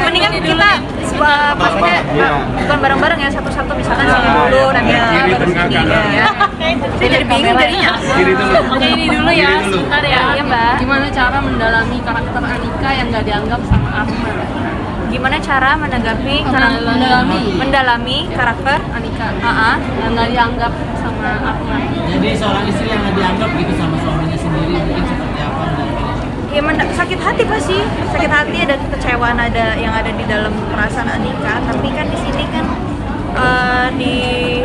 Mendingan kita maksudnya bukan bareng-bareng ya, satu-satu misalkan sini dulu nanti baru sini ya. Saya jadi bingung jadinya. Ini dulu ya, sebentar ya. Iya Mbak. Gimana cara mendalami karakter Anika yang nggak dianggap sama Arman? Gimana cara mendalami karakter Anika yang nggak dianggap sama Arman? Jadi seorang istri yang nggak dianggap gitu sama suaminya sendiri mungkin seperti apa? Ya sakit hati pasti, sakit hati dan kekecewaan yang ada di dalam perasaan Anika. Tapi kan di sini kan di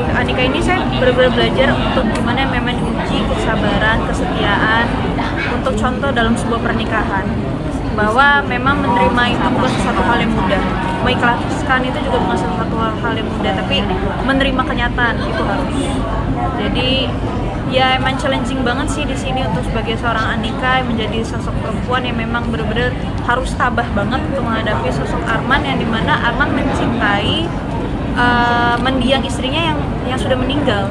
Anika ini saya benar-benar belajar untuk gimana memang diuji kesabaran, kesetiaan untuk contoh dalam sebuah pernikahan, bahwa memang menerima itu bukan sesuatu hal yang mudah, mengikhlaskan itu juga bukan sesuatu hal yang mudah, tapi menerima kenyataan itu harus. Jadi ya emang challenging banget sih di sini untuk sebagai seorang Anika yang menjadi sosok perempuan yang memang benar-benar harus tabah banget untuk menghadapi sosok Arman, yang dimana Arman mencintai mendiang istrinya yang sudah meninggal.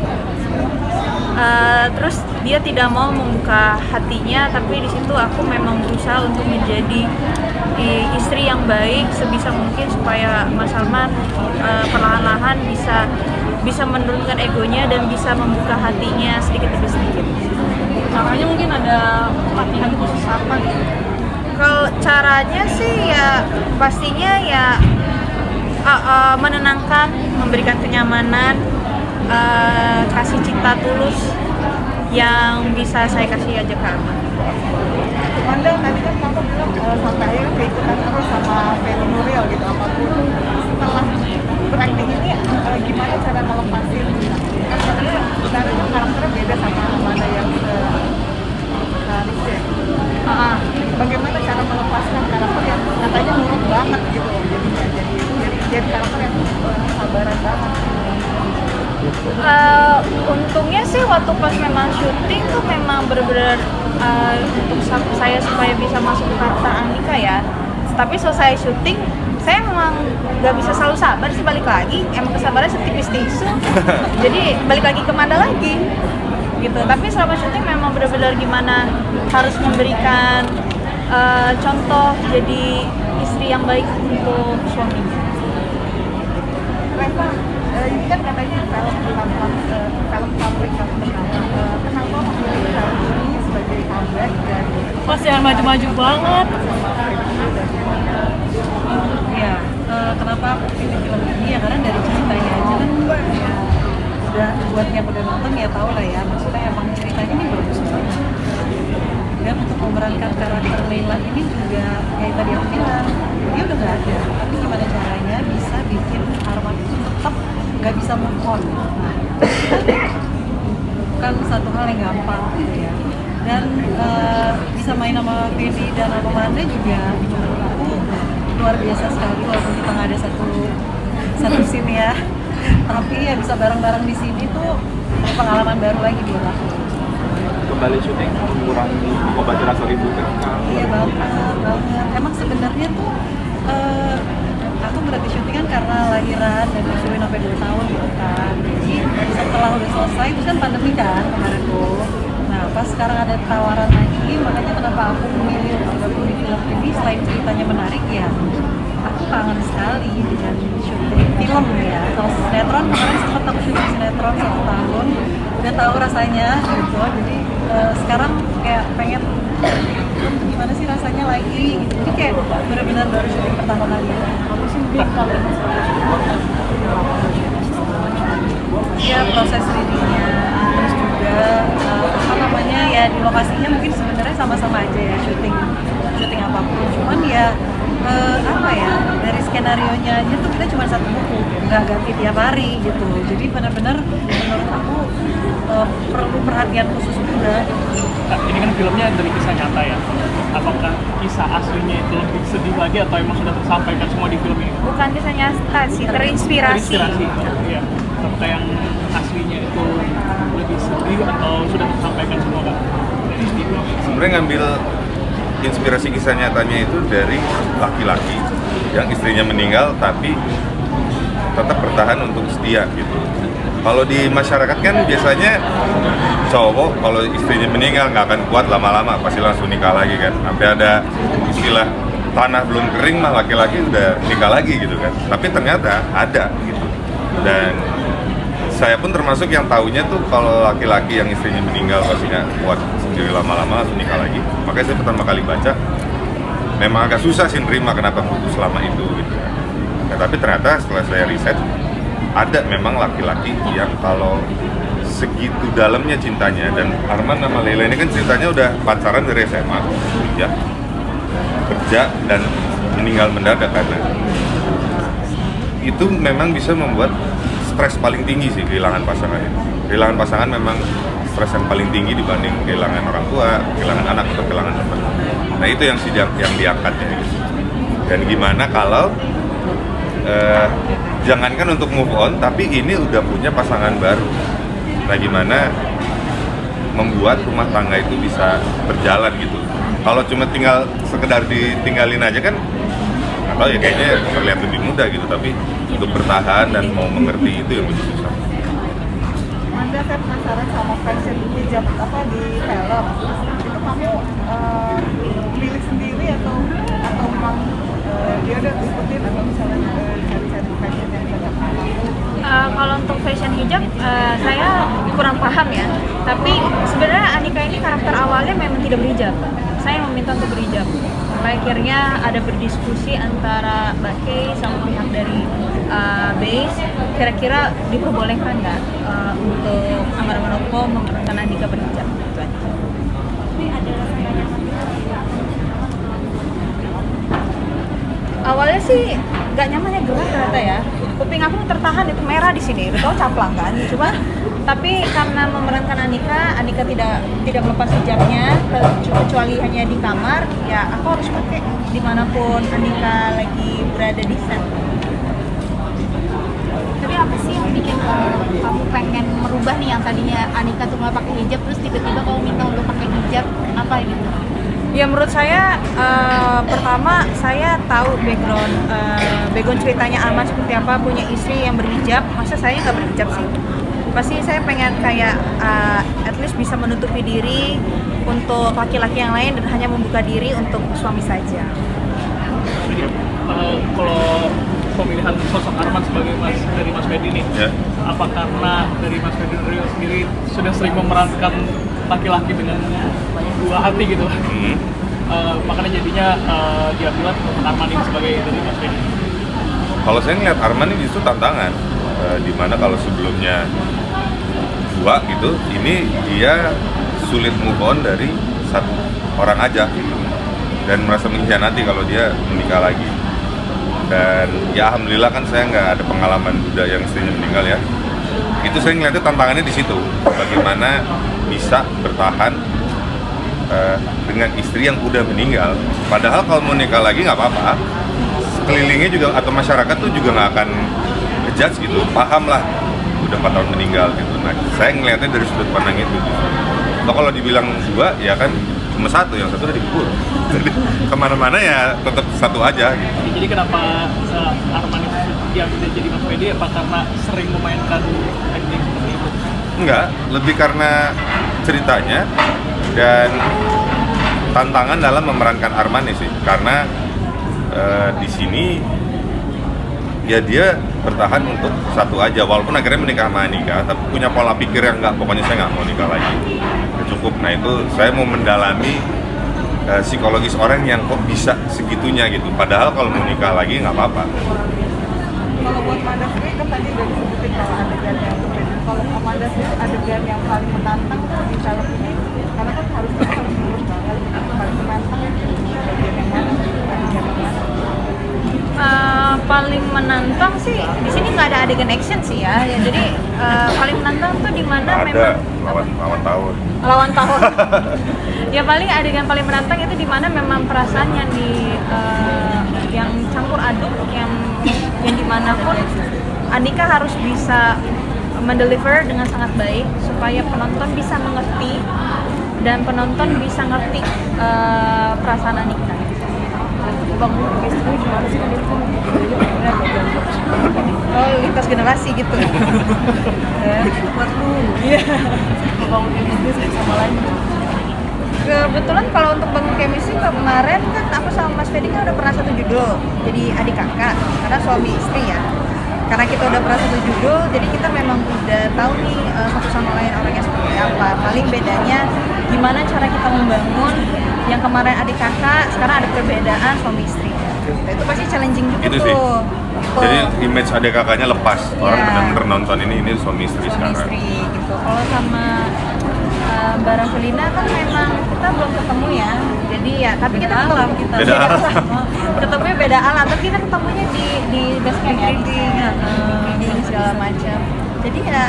Terus dia tidak mau membuka hatinya, tapi di situ aku memang berusaha untuk menjadi istri yang baik sebisa mungkin supaya Mas Arman perlahan-lahan bisa menurunkan egonya dan bisa membuka hatinya sedikit demi sedikit. Caranya mungkin ada latihan khusus apa gitu? Kalau caranya sih ya pastinya ya menenangkan, memberikan kenyamanan, kasih cinta tulus yang bisa saya kasih aja ke Arman. Anda tadi kan kamu bilang sampai akhirnya keikutan terus sama Feni Nuril gitu, apapun setelah berakting ini gimana cara melepasin? Kan katanya sebenarnya karakternya beda sama Amanda yang Rizky. Bagaimana cara melepaskan karakter yang katanya nurut banget gitu, jadi karakter yang sabaran banget. Untungnya sih waktu pas memang syuting tuh memang benar-benar untuk saya supaya bisa masuk ke karakter Anika ya. Tapi selesai syuting saya memang nggak bisa selalu sabar sih, balik lagi emang kesabaran setipis tisu. Jadi balik lagi ke Manda lagi gitu. Tapi selama syuting memang benar-benar gimana harus memberikan contoh jadi istri yang baik untuk suaminya. Reva, ini kan katanya film publik yang pertama. Kenapa memilih film ini sebagai comeback dan Pasti yang maju-maju banget. Ya, kenapa aku pilih film ini ya karena dari ceritanya aja kan ya, udah buat yang udah nonton ya tau lah ya, maksudnya emang ceritanya ini bagus banget. Dan untuk memerankan karakter Leila ini juga kayak tadi aku bilang, dia udah gak ada, tapi gimana caranya bisa bikin Arman itu tetap gak bisa move on. Nah, bukan satu hal yang gampang gitu ya. Dan bisa main sama Fedi dan sama Manda juga menurut aku luar biasa sekali, walaupun kita nggak ada satu scene ya, tapi ya bisa bareng-bareng di sini tuh pengalaman baru lagi buat aku. Kembali syuting mengurangi obat rasa ribu kan? Iya banget. Emang sebenarnya tuh aku berhenti syuting kan karena lahiran dan disuruh sampai 2 tahun gitu kan. Jadi setelah udah selesai itu kan pandemi kan kemarin tuh. Nah pas sekarang ada tawaran lagi, makanya kenapa aku memilih untuk gabung di film ini, selain ceritanya menarik ya aku kangen sekali dengan syuting film ya. Kalau sinetron kemarin sempat aku syuting sinetron 1 tahun, udah tahu rasanya gitu. Jadi sekarang kayak pengen gimana sih rasanya lagi gitu. Jadi kayak benar-benar baru syuting pertama kali ya. Aku sih kalau ya proses readingnya, terus juga apa namanya ya di lokasinya mungkin sebenarnya sama-sama aja ya syuting apapun, cuman ya apa ya dari skenarionya aja tuh kita cuma 1 buku, nggak ganti tiap hari gitu. Jadi benar-benar menurut aku perlu perhatian khusus juga. Nah, ini kan filmnya dari kisah nyata ya. Apakah kisah aslinya itu lebih sedih lagi atau emang sudah tersampaikan semua di film ini? Bukan kisah nyata sih, terinspirasi. Iya. Apakah yang aslinya itu lebih sedih atau sudah tersampaikan semua kan? Sebenarnya ngambil inspirasi kisah nyatanya itu dari laki-laki yang istrinya meninggal tapi tetap bertahan untuk setia gitu. Kalau di masyarakat kan biasanya cowok kalau istrinya meninggal nggak akan kuat lama-lama, pasti langsung nikah lagi kan. Sampai ada istilah tanah belum kering mah laki-laki udah nikah lagi gitu kan. Tapi ternyata ada gitu. Dan saya pun termasuk yang taunya tuh kalau laki-laki yang istrinya meninggal pasti nggak kuat sendiri lama-lama langsung nikah lagi. Makanya saya pertama kali baca memang agak susah sih nerima kenapa putus selama itu gitu kan. Nah, tapi ternyata setelah saya riset ada memang laki-laki yang kalau segitu dalamnya cintanya, dan Arman sama Leila ini kan ceritanya udah pacaran dari SMA ya, kerja dan meninggal mendadak karena itu memang bisa membuat stres paling tinggi sih kehilangan pasangan. Kehilangan pasangan memang stres yang paling tinggi dibanding kehilangan orang tua, kehilangan anak atau kehilangan teman. Nah itu yang diangkatnya gitu. Dan gimana kalau jangankan untuk move on, tapi ini udah punya pasangan baru. Nah gimana membuat rumah tangga itu bisa berjalan gitu. Kalau cuma tinggal sekedar ditinggalin aja kan, atau ya kayaknya terlihat lebih mudah gitu. Tapi untuk bertahan dan mau mengerti itu yang lebih susah. Anda saya penasaran sama fashion hijab apa di film. Itu kamu pilih sendiri atau memang dia udah ikutin atau misalnya cari-cari fashion yang cocok sama kamu? Kalau untuk fashion hijab, saya kurang paham ya. Tapi sebenarnya Anika ini karakter awalnya memang tidak berhijab. Saya meminta untuk berhijab. Sampai akhirnya ada berdiskusi antara Mbak Kay sama pihak dari base, kira-kira diperbolehkan nggak untuk Amara Manopo memerankan Anika berhijab? Itu aja. Awalnya sih nggak nyaman ya, gerah ternyata ya. Kuping aku tertahan itu merah di sini, udah tau caplang kan. Cuma tapi karena memerankan Anika tidak melepas hijabnya kecuali hanya di kamar, ya aku harus pakai dimanapun Anika lagi berada di set. Tapi apa sih yang bikin kamu pengen merubah nih yang tadinya Anika tuh nggak pakai hijab terus tiba-tiba kamu minta untuk pakai hijab, apa gitu? Ya menurut saya pertama saya tahu background ceritanya Arman seperti apa, punya istri yang berhijab, masa saya nggak berhijab sih? Pasti saya pengen kayak at least bisa menutupi diri untuk laki-laki yang lain dan hanya membuka diri untuk suami saja. Kalau pemilihan sosok Arman sebagai dari Mas Fedi nih, Ya. apa karena dari Mas Fedi sendiri sudah sering memerankan laki-laki dengan dua hati gitu, makanya jadinya diambil Arman ini sebagai dari Mas Fedi? Kalau saya ngeliat Arman ini justru tantangan, dimana kalau sebelumnya dua gitu, ini dia sulit move on dari satu orang aja gitu, dan merasa mengkhianati kalau dia menikah lagi. Dan ya alhamdulillah kan saya nggak ada pengalaman duda yang istrinya meninggal ya. Itu saya ngeliatnya tantangannya di situ, bagaimana bisa bertahan dengan istri yang udah meninggal. Padahal kalau mau nikah lagi nggak apa-apa, sekelilingnya juga atau masyarakat tuh juga nggak akan ngejudge gitu, paham lah udah 4 tahun meninggal gitu. Nah saya ngeliatnya dari sudut pandang itu gitu. Kalau dibilang dua ya kan cuma satu, yang satu udah dikubur. Jadi kemana-mana ya tetap satu aja gitu. Jadi kenapa Arman itu diambil jadi Mas Fedi? Apa karena sering memainkan acting seperti itu? Enggak, lebih karena ceritanya dan tantangan dalam memerankan Arman sih. Karena di sini ya dia bertahan untuk satu aja, walaupun akhirnya menikah sama Anika, tapi punya pola pikir yang enggak, pokoknya saya nggak mau nikah lagi, cukup. Nah itu saya mau mendalami psikologis orang yang kok bisa segitunya gitu, padahal kalau mau nikah lagi nggak apa-apa. Kalau buat Amanda sendiri kan tadi udah disebutin kalau adegan yang berbeda. Kalau Amanda sendiri adegan yang paling menantang di film ini, karena kan harus lurus banget, paling menantang adegan yang mana? Adegan yang mana? Paling menantang sih di sini nggak ada adegan action sih ya. Jadi paling menantang tuh di mana memang lawan tahun. Lawan tahun. Ya paling adegan paling menantang itu di mana memang perasaan yang campur aduk, yang dimanapun Anika harus bisa mendeliver dengan sangat baik supaya penonton bisa mengerti dan penonton bisa ngerti perasaan Anika. bangun chemistry gimana sih kan itu kan bener Oh, lintas generasi gitu. ya buat lu iya membangun chemistry sama lain. Kebetulan kalau untuk bangun chemistry kemarin kan aku sama Mas Fedi kan udah pernah satu judul jadi adik kakak karena suami istri ya. Karena kita udah pernah satu judul, jadi kita memang udah tahu nih satu sama lain orangnya seperti apa. Paling bedanya gimana cara kita membangun yang kemarin adik kakak, sekarang ada perbedaan suami istri. Itu pasti challenging juga Itu tuh. sih. Gitu. Jadi image adik kakaknya lepas. Orang Iya. benar-benar nonton ini suami istri Suami sekarang. istri gitu. Kalau sama Mbak Rasulina kan memang kita belum ketemu ya. Jadi ya, tapi kita alam ketemu kita. Beda alam. Ketemunya beda alam, tapi kita ketemunya di best friend reading, reading segala macam. Jadi ya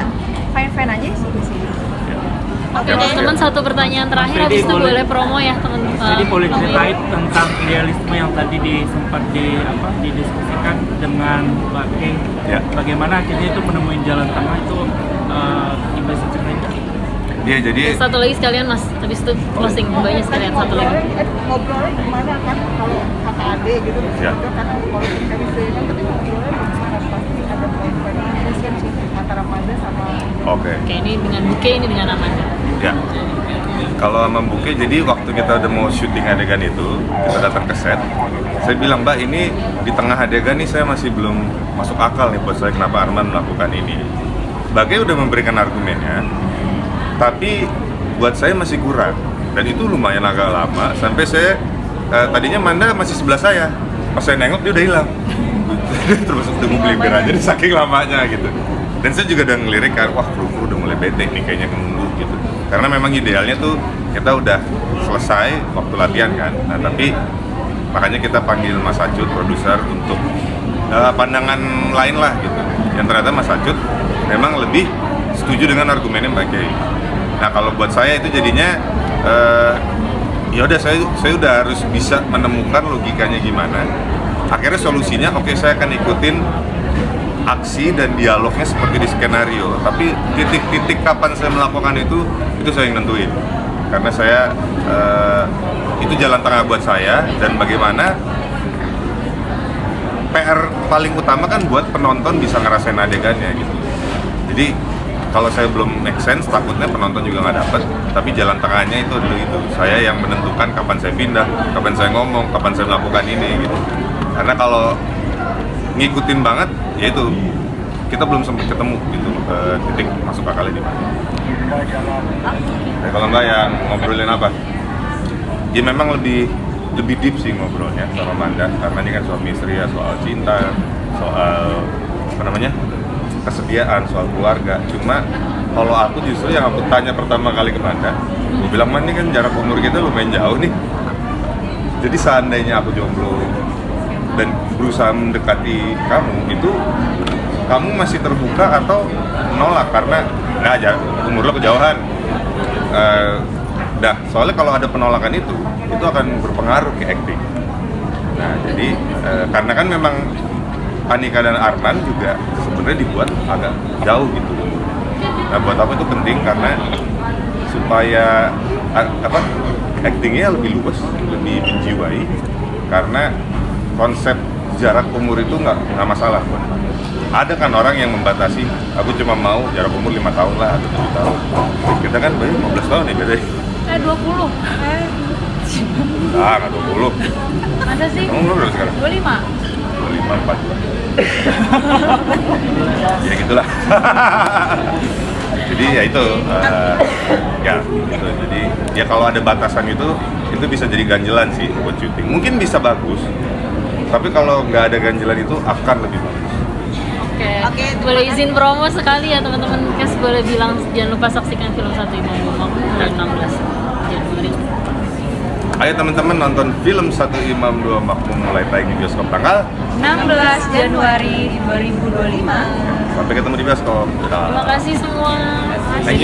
fine aja sih di sini. Oke teman-teman, satu pertanyaan terakhir, Mas habis Fedi, itu boleh- boleh promo ya teman-teman. Jadi boleh ceritain tentang idealisme yang tadi sempat didiskusikan dengan Mbak Kay. Ya. Bagaimana akhirnya itu menemuin jalan tengah itu bisa ceritain? Iya, jadi Satu lagi sekalian Mas, habis itu closing mbaknya sekalian satu lagi. Ngobrolnya gimana kan kalau kakak adik gitu Ya. itu kan politik chemistry kan tapi ngobrolnya gimana pasti ada poin-poin sih antara Manda sama oke. Oke, ini dengan Buke, ini dengan Amanda. Ya. Kalau sama Buke, jadi waktu kita udah mau syuting adegan itu, kita datang ke set. Saya bilang, Mbak, ini di tengah adegan nih saya masih belum masuk akal nih buat saya kenapa Arman melakukan ini. Bagai udah memberikan argumennya, tapi buat saya masih kurang. Dan itu lumayan agak lama, sampai saya tadinya Manda masih sebelah saya. Pas saya nengok dia udah hilang. Terus tunggu belimbir aja nih, saking lamanya gitu. Dan saya juga udah ngelirik kan, wah kru udah mulai bete nih kayaknya nunggu gitu. Karena memang idealnya tuh kita udah selesai waktu latihan kan. Nah tapi makanya kita panggil Mas Acut, produser, untuk pandangan lain lah gitu. Yang ternyata Mas Acut memang lebih setuju dengan argumennya Mbak Kay. Nah kalau buat saya itu jadinya ya udah saya udah harus bisa menemukan logikanya gimana. Akhirnya solusinya oke, saya akan ikutin aksi dan dialognya seperti di skenario, tapi titik-titik kapan saya melakukan itu saya yang nentuin. Karena saya itu jalan tengah buat saya, dan bagaimana PR paling utama kan buat penonton bisa ngerasain adegannya gitu. Jadi kalau saya belum make sense, takutnya penonton juga nggak dapet. Tapi jalan tengahnya itu dulu itu. Saya yang menentukan kapan saya pindah, kapan saya ngomong, kapan saya melakukan ini gitu. Karena kalau ngikutin banget, ya itu kita belum sempat ketemu gitu titik masuk akalnya di mana. Ya, kalau nggak yang ngobrolin apa? Ya memang lebih deep sih ngobrolnya sama Manda, karena ini kan suami istri ya, soal cinta, soal apa namanya, kesetiaan, soal keluarga. Cuma kalau aku justru yang aku tanya pertama kali ke Manda, gue bilang, Man, ini kan jarak umur kita lumayan jauh nih. Jadi seandainya aku jomblo dan berusaha mendekati kamu, itu kamu masih terbuka atau menolak karena nggak aja umur lo kejauhan. Soalnya kalau ada penolakan itu akan berpengaruh ke acting. Nah jadi karena kan memang Anika dan Arman juga sebenarnya dibuat agak jauh gitu. Nah buat apa itu penting, karena supaya actingnya lebih luas, lebih menjiwai, karena konsep jarak umur itu nggak masalah. Ada kan orang yang membatasi, aku cuma mau jarak umur 5 tahun lah atau 7 tahun. Kita kan baru 15 tahun nih bedanya. 20. Nggak 20. Ada sih. Kamu umur berapa sekarang? 25. 25, 42. Ya gitulah. Jadi ya itu, ya gitu. Jadi ya kalau ada batasan itu bisa jadi ganjelan sih buat syuting. Mungkin bisa bagus, tapi kalau nggak ada ganjelan itu akan lebih bagus. Oke, boleh izin promo sekali ya teman-teman. Kes boleh bilang jangan lupa saksikan film Satu Imam Dua Makmum tanggal 16 Januari. Ayo teman-teman nonton film Satu Imam Dua Makmum mulai tayang di bioskop tanggal 16 Januari 2025. Sampai ketemu di bioskop. Dadah. Terima kasih semua. Thank you.